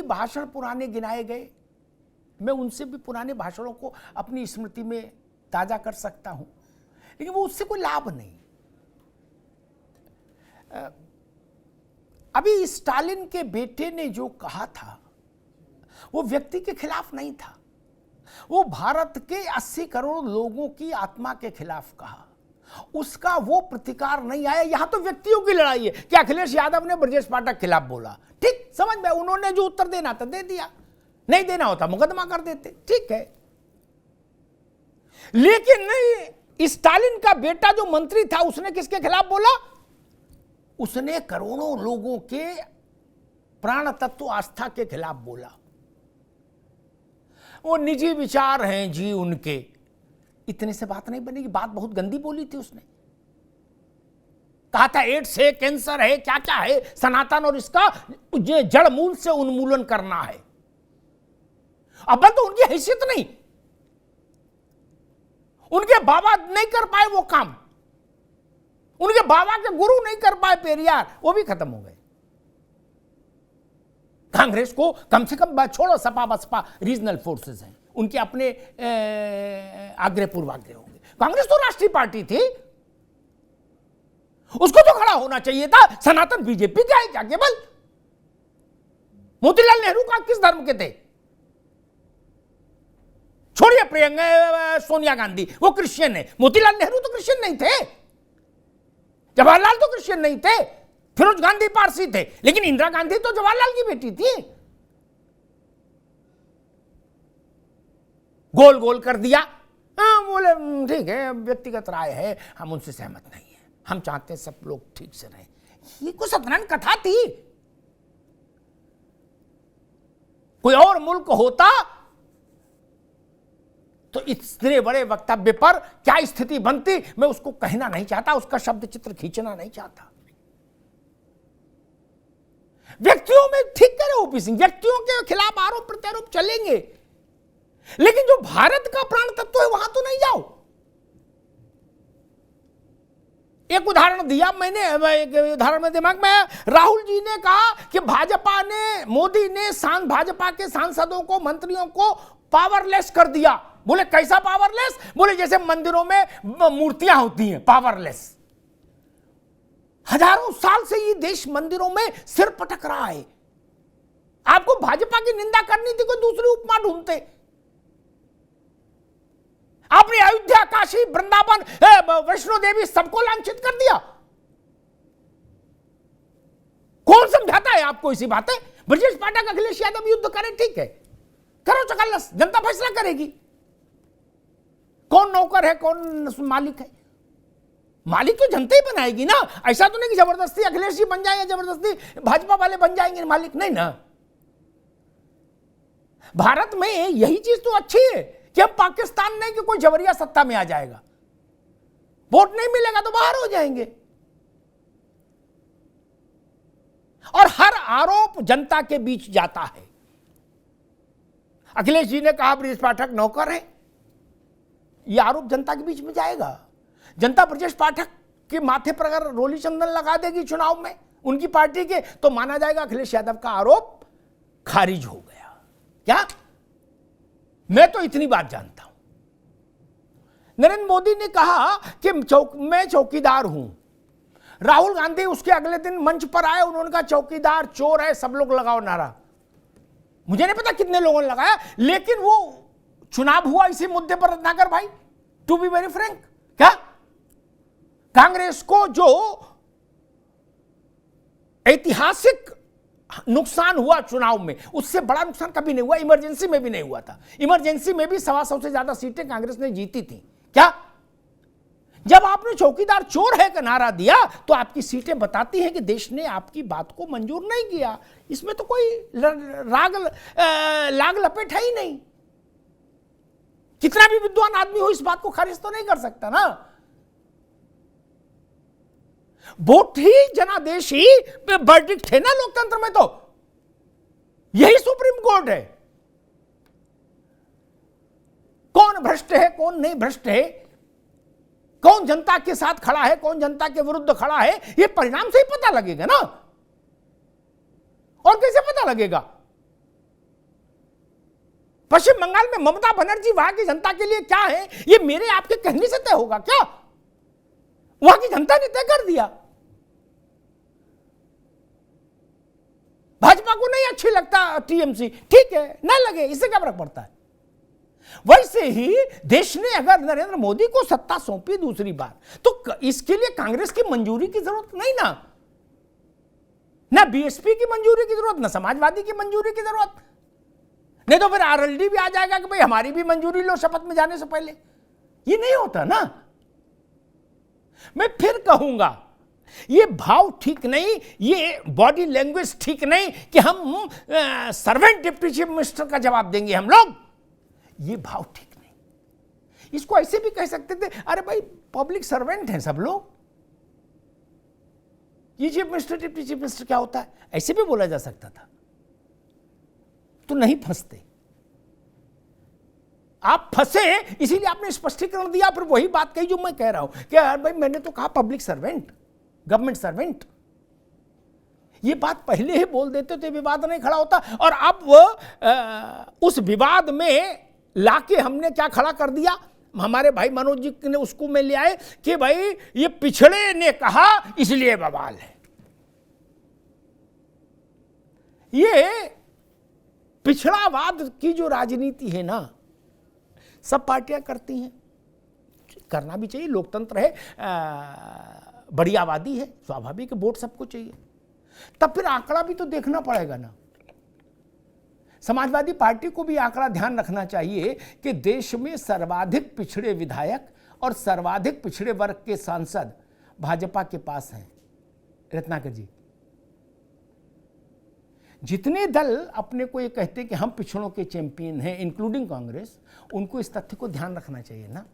भाषण पुराने गिनाए गए, मैं उनसे भी पुराने भाषणों को अपनी स्मृति में ताजा कर सकता हूं, लेकिन वो उससे कोई लाभ नहीं। अभी स्टालिन के बेटे ने जो कहा था वो व्यक्ति के खिलाफ नहीं था, वो भारत के 80 करोड़ लोगों की आत्मा के खिलाफ कहा, उसका वो प्रतिकार नहीं आया। यहां तो व्यक्तियों की लड़ाई है कि अखिलेश यादव ने ब्रजेश पाठक के खिलाफ बोला, ठीक, समझ में, उन्होंने जो उत्तर देना था दे दिया, नहीं देना होता मुकदमा कर देते, ठीक है। लेकिन नहीं, स्टालिन का बेटा जो मंत्री था उसने किसके खिलाफ बोला? उसने करोड़ों लोगों के प्राण तत्व आस्था के खिलाफ बोला। वो निजी विचार हैं जी उनके, इतने से बात नहीं बनेगी। बात बहुत गंदी बोली थी उसने, कहा था एड्स है, कैंसर है, क्या क्या है, सनातन और इसका जड़ मूल से उन्मूलन करना है। अब तो उनकी हैसियत नहीं, उनके बाबा नहीं कर पाए वो काम, उनके बाबा के गुरु नहीं कर पाए पेरियार, वो भी खत्म हो गए। कांग्रेस को कम से कम छोड़ो, सपा बसपा रीजनल फोर्सेस हैं, उनके अपने आग्रह पूर्वाग्रह होंगे। कांग्रेस तो राष्ट्रीय पार्टी थी, उसको तो खड़ा होना चाहिए था। सनातन बीजेपी का है क्या केवल? मोतीलाल नेहरू का किस धर्म के थे? छोड़िए प्रियंका सोनिया गांधी, वो क्रिश्चियन है। मोतीलाल नेहरू तो क्रिश्चियन नहीं थे, जवाहरलाल तो क्रिश्चियन नहीं थे, फिरोज गांधी पारसी थे, लेकिन इंदिरा गांधी तो जवाहरलाल की बेटी थी। गोल गोल कर दिया, बोले ठीक है, व्यक्तिगत राय है, हम उनसे सहमत नहीं है, हम चाहते हैं सब लोग ठीक से रहें। ये कोई सत्यनारायण कथा थी? कोई और मुल्क होता तो इतने बड़े वक्तव्य पर क्या स्थिति बनती, मैं उसको कहना नहीं चाहता, उसका शब्द चित्र खींचना नहीं चाहता। व्यक्तियों में ठीक करे ओपी सिंह, व्यक्तियों के खिलाफ आरोप प्रत्यारोप चलेंगे, लेकिन जो भारत का प्राण तत्व है वहां तो नहीं जाओ। एक उदाहरण दिया मैंने, एक उदाहरण में दिमाग में, राहुल जी ने कहा कि भाजपा ने, मोदी ने भाजपा के सांसदों को, मंत्रियों को पावरलेस कर दिया। बोले कैसा पावरलेस? बोले जैसे मंदिरों में मूर्तियां होती हैं, पावरलेस। हजारों साल से ये देश मंदिरों में सिर पटक रहा है। आपको भाजपा की निंदा करनी थी, कोई दूसरी उपमा ढूंढते। आपने अयोध्या, काशी, वृंदावन, वैष्णो देवी सबको लांछित कर दिया। कौन समझाता है आपको इसी बातें? ब्रजेश पाठक, अखिलेश यादव युद्ध करें, ठीक है, करो चकल्लस, जनता फैसला करेगी। कौन नौकर है, कौन मालिक है? मालिक तो जनता ही बनाएगी ना। ऐसा तो नहीं कि जबरदस्ती अखिलेश जी बन जाए या जबरदस्ती भाजपा वाले बन जाएंगे मालिक, नहीं ना। भारत में यही चीज तो अच्छी है कि हम पाकिस्तान नहीं कि कोई जबरिया सत्ता में आ जाएगा, वोट नहीं मिलेगा तो बाहर हो जाएंगे। और हर आरोप जनता के बीच जाता है। अखिलेश जी ने कहा ब्रजेश पाठक नौकर है, यह आरोप जनता के बीच में जाएगा। जनता ब्रजेश पाठक के माथे पर अगर रोली चंदन लगा देगी चुनाव में उनकी पार्टी के, तो माना जाएगा अखिलेश यादव का आरोप खारिज हो गया। क्या? मैं तो इतनी बात जानता हूं। नरेंद्र मोदी ने कहा कि मैं चौकीदार हूं। राहुल गांधी उसके अगले दिन मंच पर आए, उन्होंने कहा चौकीदार चोर है, सब लोग लगाओ नारा। मुझे नहीं पता कितने लोगों ने लगाया, लेकिन वो चुनाव हुआ इसी मुद्दे पर रत्नाकर भाई, टू बी वेरी फ्रैंक। क्या कांग्रेस को जो ऐतिहासिक नुकसान हुआ चुनाव में, उससे बड़ा नुकसान कभी नहीं हुआ, इमरजेंसी में भी नहीं हुआ था। इमरजेंसी में भी 125 से ज्यादा सीटें कांग्रेस ने जीती थी। क्या? जब आपने चौकीदार चोर है का नारा दिया तो आपकी सीटें बताती हैं कि देश ने आपकी बात को मंजूर नहीं किया। इसमें तो कोई लाग लपेट है ही नहीं। कितना भी विद्वान आदमी हो इस बात को खारिज तो नहीं कर सकता ना। वोट ही जनादेश ही वर्डिक्ट है ना लोकतंत्र में, तो यही सुप्रीम कोर्ट है। कौन भ्रष्ट है, कौन नहीं भ्रष्ट है, कौन जनता के साथ खड़ा है, कौन जनता के विरुद्ध खड़ा है, यह परिणाम से ही पता लगेगा ना। और कैसे पता लगेगा? पश्चिम बंगाल में ममता बनर्जी वहां की जनता के लिए क्या है, ये मेरे आपके कहने से तय होगा क्या? वहां की जनता ने तय कर दिया। भाजपा को नहीं अच्छी लगता टीएमसी, ठीक है, ना लगे, इससे क्या फर्क पड़ता है? वैसे ही देश ने अगर नरेंद्र मोदी को सत्ता सौंपी दूसरी बार, तो इसके लिए कांग्रेस की मंजूरी की जरूरत नहीं ना बीएसपी की मंजूरी की जरूरत, ना समाजवादी की मंजूरी की जरूरत। नहीं तो फिर आरएलडी भी आ जाएगा कि भाई हमारी भी मंजूरी लो शपथ में जाने से पहले। ये नहीं होता ना। मैं फिर कहूंगा, ये भाव ठीक नहीं, ये बॉडी लैंग्वेज ठीक नहीं कि हम सर्वेंट डिप्टी चीफ मिनिस्टर का जवाब देंगे हम लोग, ये भाव ठीक नहीं। इसको ऐसे भी कह सकते थे, अरे भाई पब्लिक सर्वेंट हैं सब लोग, ये chief minister deputy chief minister क्या होता है, ऐसे भी बोला जा सकता था। तो नहीं फंसते आप, फंसे इसीलिए आपने स्पष्टीकरण दिया, फिर वही बात कही जो मैं कह रहा हूं कि यार भाई मैंने तो कहा पब्लिक सर्वेंट, गवर्नमेंट सर्वेंट। ये बात पहले ही बोल देते तो विवाद नहीं खड़ा होता। और अब वो उस विवाद में लाके हमने क्या खड़ा कर दिया, हमारे भाई मनोज जी ने उसको में ले आए कि भाई ये पिछड़े ने कहा इसलिए बवाल है। ये पिछड़ावाद की जो राजनीति है ना, सब पार्टियां करती हैं, करना भी चाहिए, लोकतंत्र है, बड़ी आबादी है, स्वाभाविक वोट सबको चाहिए। तब फिर आंकड़ा भी तो देखना पड़ेगा ना। समाजवादी पार्टी को भी आंकड़ा ध्यान रखना चाहिए कि देश में सर्वाधिक पिछड़े विधायक और सर्वाधिक पिछड़े वर्ग के सांसद भाजपा के पास हैं। रत्नाकर जी, जितने दल अपने को ये कहते कि हम पिछड़ों के चैंपियन हैं, इंक्लूडिंग कांग्रेस, उनको इस तथ्य को ध्यान रखना चाहिए ना।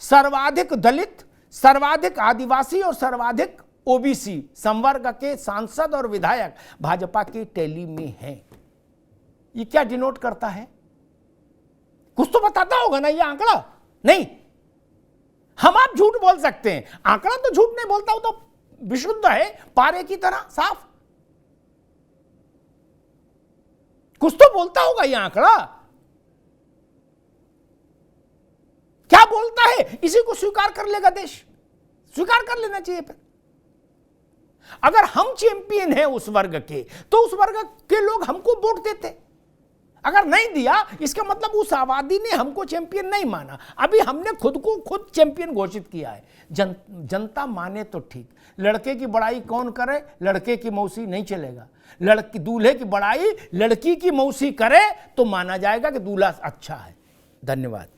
सर्वाधिक दलित, सर्वाधिक आदिवासी और सर्वाधिक ओबीसी संवर्ग के सांसद और विधायक भाजपा के टैली में हैं। ये क्या डिनोट करता है? कुछ तो बताता होगा ना ये आंकड़ा। नहीं, हम आप झूठ बोल सकते हैं, आंकड़ा तो झूठ नहीं बोलता, वो तो विशुद्ध है, पारे की तरह साफ। कुछ तो बोलता होगा ये आंकड़ा। क्या बोलता है इसी को स्वीकार कर लेगा देश, स्वीकार कर लेना चाहिए। फिर अगर हम चैंपियन हैं उस वर्ग के, तो उस वर्ग के लोग हमको वोट देते। अगर नहीं दिया, इसका मतलब उस आबादी ने हमको चैंपियन नहीं माना। अभी हमने खुद को खुद चैंपियन घोषित किया है। जनता माने तो ठीक। लड़के की बड़ाई कौन करे, लड़के की मौसी नहीं चलेगा। लड़की दूल्हे की बड़ाई लड़की की मौसी करे तो माना जाएगा कि दूल्हा अच्छा है। धन्यवाद।